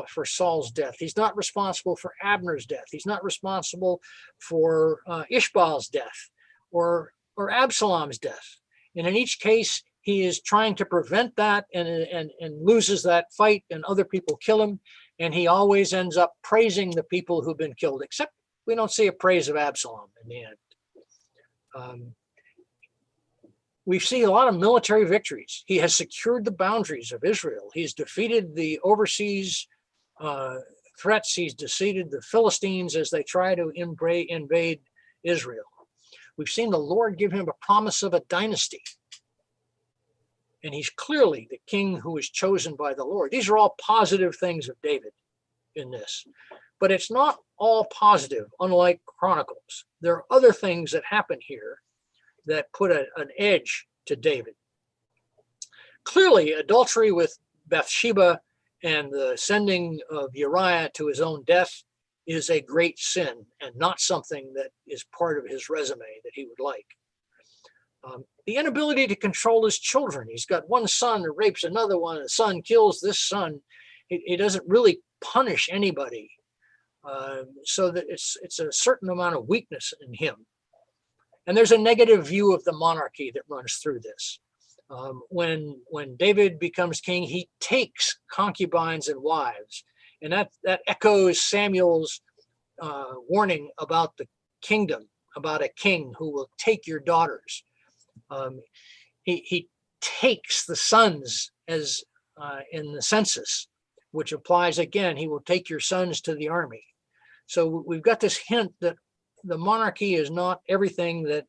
Speaker 1: for Saul's death. He's not responsible for Abner's death. He's not responsible for Ishbaal's death or Absalom's death. And in each case, he is trying to prevent that and loses that fight, and other people kill him. And he always ends up praising the people who've been killed, except we don't see a praise of Absalom in the end. We see a lot of military victories. He has secured the boundaries of Israel. He's defeated the overseas threats. He's defeated the Philistines as they try to invade Israel. We've seen the Lord give him a promise of a dynasty. And he's clearly the king who is chosen by the Lord. These are all positive things of David in this. But it's not all positive, unlike Chronicles. There are other things that happen here that put an edge to David. Clearly, adultery with Bathsheba and the sending of Uriah to his own death is a great sin and not something that is part of his resume that he would like. The inability to control his children. He's got one son who rapes another one. The son kills this son. He doesn't really punish anybody. So that it's a certain amount of weakness in him. And there's a negative view of the monarchy that runs through this. When David becomes king, he takes concubines and wives. And that echoes Samuel's warning about the kingdom, about a king who will take your daughters. He takes the sons as in the census, which applies again, he will take your sons to the army. So we've got this hint that the monarchy is not everything that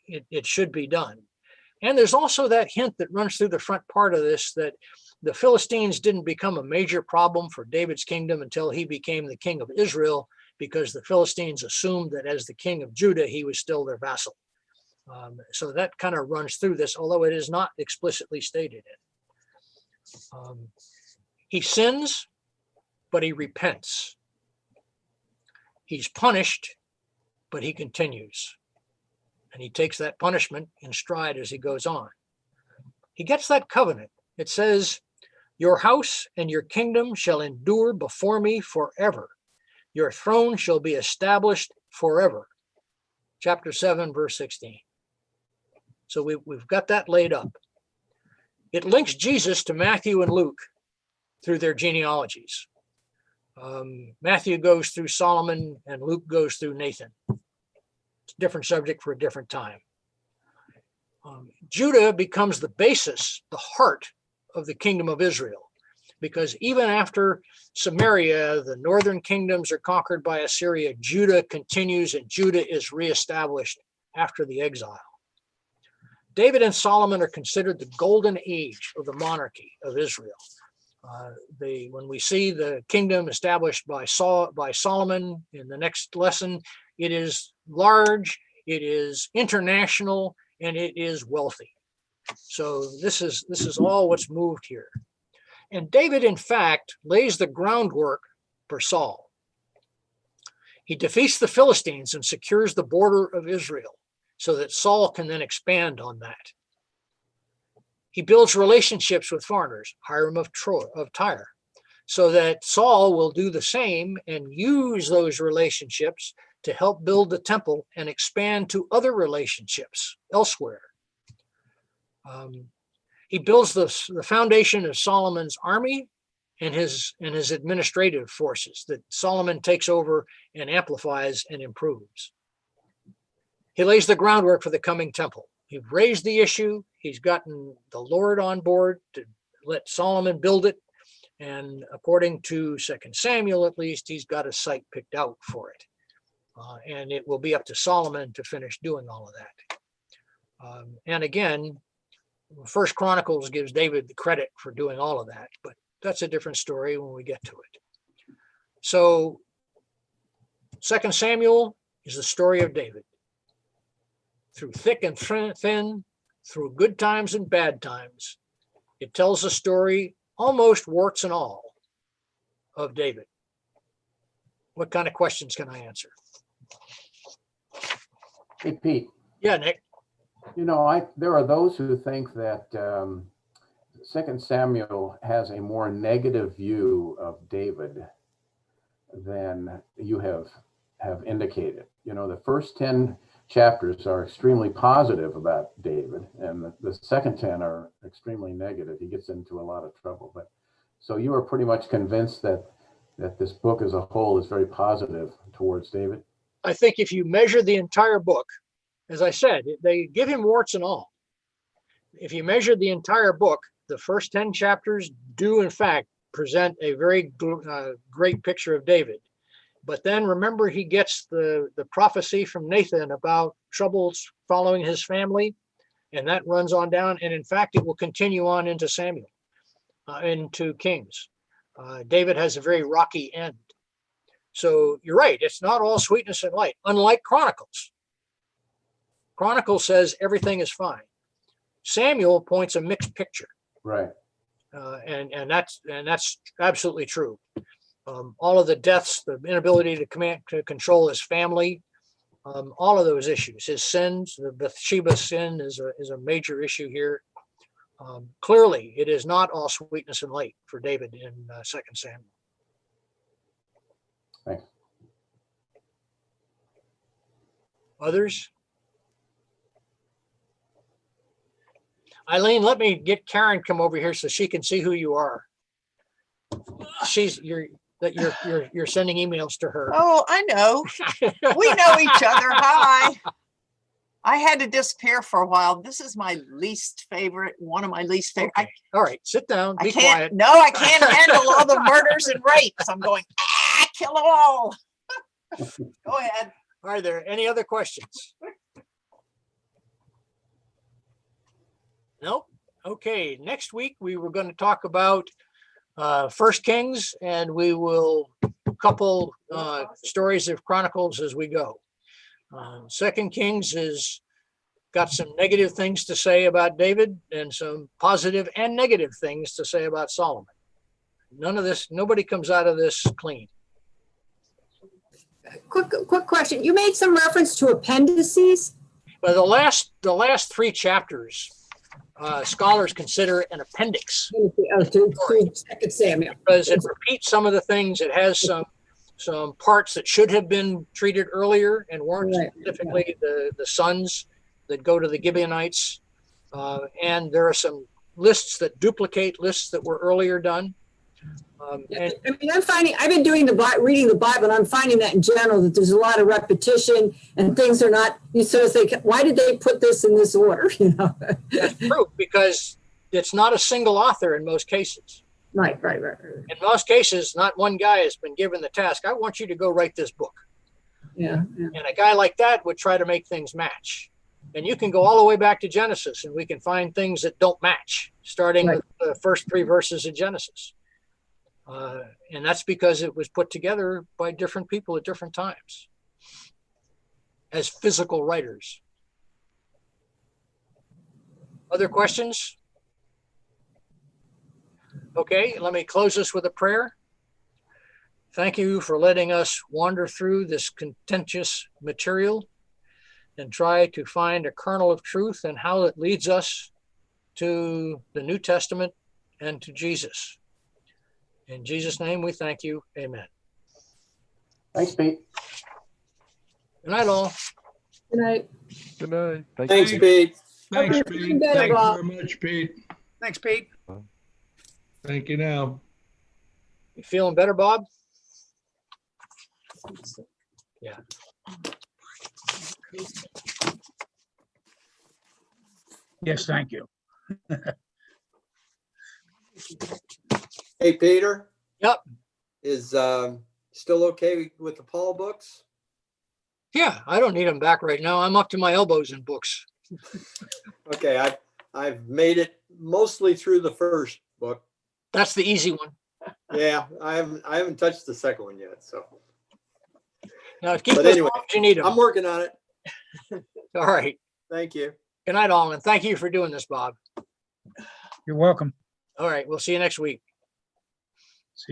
Speaker 1: it should be done. And there's also that hint that runs through the front part of this that the Philistines didn't become a major problem for David's kingdom until he became the king of Israel, because the Philistines assumed that as the king of Judah, he was still their vassal. So that kind of runs through this, although it is not explicitly stated. He sins, but he repents. He's punished, but he continues. And he takes that punishment in stride as he goes on. He gets that covenant. It says, "Your house and your kingdom shall endure before me forever. Your throne shall be established forever." Chapter 7, verse 16. So we've got that laid up. It links Jesus to Matthew and Luke through their genealogies. Matthew goes through Solomon and Luke goes through Nathan. It's a different subject for a different time. Judah becomes the basis, the heart of the kingdom of Israel, because even after Samaria, the northern kingdoms are conquered by Assyria, Judah continues and Judah is reestablished after the exile. David and Solomon are considered the golden age of the monarchy of Israel. When we see the kingdom established by Solomon in the next lesson, it is large, it is international, and it is wealthy. So this is all what's moved here. And David, in fact, lays the groundwork for Saul. He defeats the Philistines and secures the border of Israel so that Saul can then expand on that. He builds relationships with foreigners, Hiram of Tyre, so that Saul will do the same and use those relationships to help build the temple and expand to other relationships elsewhere. he builds the foundation of Solomon's army and his administrative forces that Solomon takes over and amplifies and improves. He lays the groundwork for the coming temple. He's raised the issue. He's gotten the Lord on board to let Solomon build it. And according to 2 Samuel, at least, he's got a site picked out for it. And it will be up to Solomon to finish doing all of that. And again, 1 Chronicles gives David the credit for doing all of that, but that's a different story when we get to it. So 2 Samuel is the story of David. Through thick and thin, through good times and bad times, it tells a story, almost warts and all, of David. What kind of questions can I answer?
Speaker 3: Hey, Pete.
Speaker 1: Yeah, Nick.
Speaker 3: You know, there are those who think that 2 Samuel has a more negative view of David than you have indicated. You know, the first 10 chapters are extremely positive about David, and the second 10 are extremely negative. He gets into a lot of trouble. But so you are pretty much convinced that this book as a whole is very positive towards David?
Speaker 1: I think if you measure the entire book, as I said, they give him warts and all. If you measure the entire book, the first 10 chapters do in fact present a very great picture of David. But then remember, he gets the prophecy from Nathan about troubles following his family, and that runs on down. And in fact, it will continue on into Samuel, into Kings. David has a very rocky end. So you're right, it's not all sweetness and light, unlike Chronicles. Chronicles says everything is fine. Samuel points a mixed picture.
Speaker 3: Right.
Speaker 1: And that's absolutely true. All of the deaths, the inability to control his family, all of those issues, his sins, the Bathsheba sin is a major issue here. Clearly, it is not all sweetness and light for David in 2 Samuel.
Speaker 3: Thanks.
Speaker 1: Others? Eileen, let me get Karen come over here so she can see who you are. You're sending emails to her.
Speaker 4: Oh, I know. We know each other. Hi. I had to disappear for a while. This is my least favorite, one of my least favorite.
Speaker 1: Okay. All right, sit down, be
Speaker 4: I can't,
Speaker 1: quiet.
Speaker 4: no, I can't handle all the murders and rapes. I'm going, kill them all. Go ahead.
Speaker 1: Are there any other questions? Nope. Okay, next week we were going to talk about 1 Kings, and we will couple stories of Chronicles as we go. 2 Kings has got some negative things to say about David and some positive and negative things to say about Solomon. Nobody comes out of this clean.
Speaker 5: Quick question. You made some reference to appendices.
Speaker 1: But the last 3 chapters, scholars consider an appendix.
Speaker 5: To 2 Samuel.
Speaker 1: Because it repeats some of the things. It has some parts that should have been treated earlier and weren't,
Speaker 5: Right,
Speaker 1: specifically the sons that go to the Gibeonites. And there are some lists that duplicate lists that were earlier done. And
Speaker 5: I mean, I've been reading the Bible, and I'm finding that in general that there's a lot of repetition and things are not, you sort of think, why did they put this in this order? You know?
Speaker 1: that's true, because it's not a single author in most cases.
Speaker 5: Right.
Speaker 1: In most cases, not one guy has been given the task, I want you to go write this book.
Speaker 5: Yeah.
Speaker 1: And a guy like that would try to make things match. And you can go all the way back to Genesis, and we can find things that don't match, starting with the first 3 verses of Genesis. And that's because it was put together by different people at different times as physical writers. Other questions? Okay, let me close this with a prayer. Thank you for letting us wander through this contentious material and try to find a kernel of truth and how it leads us to the New Testament and to Jesus. In Jesus' name, we thank you. Amen.
Speaker 3: Thanks, Pete.
Speaker 1: Good night, all.
Speaker 5: Good night.
Speaker 6: Good night.
Speaker 7: Thanks, Pete.
Speaker 2: Thanks,
Speaker 5: Okay,
Speaker 2: Pete.
Speaker 5: better,
Speaker 2: Thanks
Speaker 5: Bob.
Speaker 2: very much, Pete. Thanks, Pete.
Speaker 6: Thank you now.
Speaker 1: You feeling better, Bob? Yeah.
Speaker 2: Yes, thank you.
Speaker 7: Hey, Peter.
Speaker 1: Yep.
Speaker 7: Is still okay with the Paul books?
Speaker 1: Yeah, I don't need them back right now. I'm up to my elbows in books.
Speaker 7: Okay, I've made it mostly through the first book.
Speaker 1: That's the easy one.
Speaker 7: Yeah, I haven't touched the second one yet. So
Speaker 1: Now keep
Speaker 7: But
Speaker 1: as
Speaker 7: anyway,
Speaker 1: long as you need them.
Speaker 7: I'm working on it.
Speaker 1: All right.
Speaker 7: Thank you.
Speaker 1: Good night, all, and thank you for doing this, Bob.
Speaker 2: You're welcome.
Speaker 1: All right, we'll see you next week.